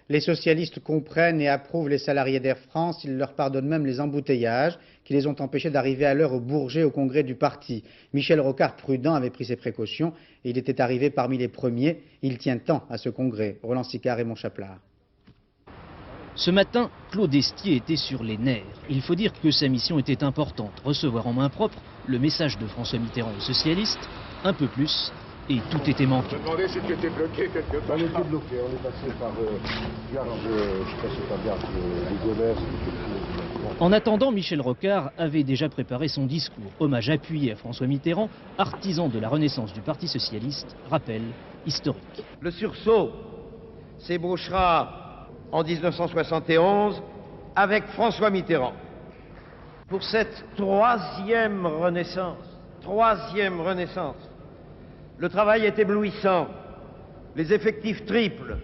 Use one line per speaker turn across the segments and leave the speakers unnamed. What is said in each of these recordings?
Les socialistes comprennent et approuvent les salariés d'Air France. Ils leur pardonnent même les embouteillages qui les ont empêchés d'arriver à l'heure au Bourget au congrès du parti. Michel Rocard, prudent, avait pris ses précautions et il était arrivé parmi les premiers. Il tient tant à ce congrès. Roland Sicard et Raymond Chaplard.
Ce matin, Claude Estier était sur les nerfs. Il faut dire que sa mission était importante, recevoir en main propre le message de François Mitterrand aux socialistes, un peu plus, et tout était manqué.
Je me demandais si tu étais bloqué quelque part.
On était bloqué, on est passé par Garde Ligonnès.
En attendant, Michel Rocard avait déjà préparé son discours, hommage appuyé à François Mitterrand, artisan de la renaissance du Parti socialiste, rappel historique.
Le sursaut s'ébauchera en 1971 avec François Mitterrand. Pour cette troisième renaissance, le travail est éblouissant, les effectifs triplent,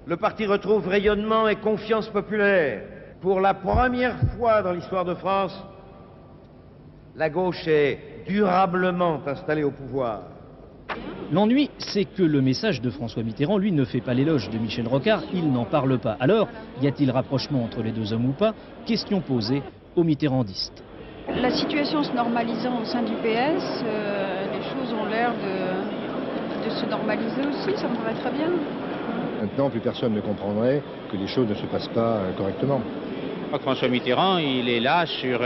le parti retrouve rayonnement et confiance populaire. Pour la première fois dans l'histoire de France, la gauche est durablement installée au pouvoir.
L'ennui, c'est que le message de François Mitterrand, lui, ne fait pas l'éloge de Michel Rocard, il n'en parle pas. Alors, y a-t-il rapprochement entre les deux hommes ou pas? Question posée aux mitterrandistes.
La situation se normalisant au sein du PS, les choses ont l'air de se normaliser aussi, ça me paraît très bien.
Maintenant, plus personne ne comprendrait que les choses ne se passent pas correctement.
Je crois que François Mitterrand, il est là sur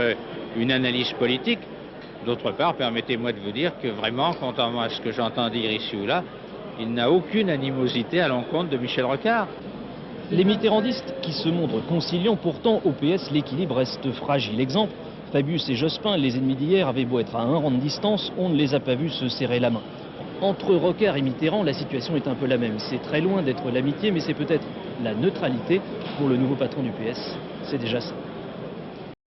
une analyse politique. D'autre part, permettez-moi de vous dire que vraiment, contrairement à ce que j'entends dire ici ou là, il n'a aucune animosité à l'encontre de Michel Rocard.
Les mitterrandistes qui se montrent conciliants, pourtant au PS, l'équilibre reste fragile. Exemple, Fabius et Jospin, les ennemis d'hier, avaient beau être à un rang de distance, on ne les a pas vus se serrer la main. Entre Rocard et Mitterrand, la situation est un peu la même. C'est très loin d'être l'amitié, mais c'est peut-être la neutralité pour le nouveau patron du PS. C'est déjà ça.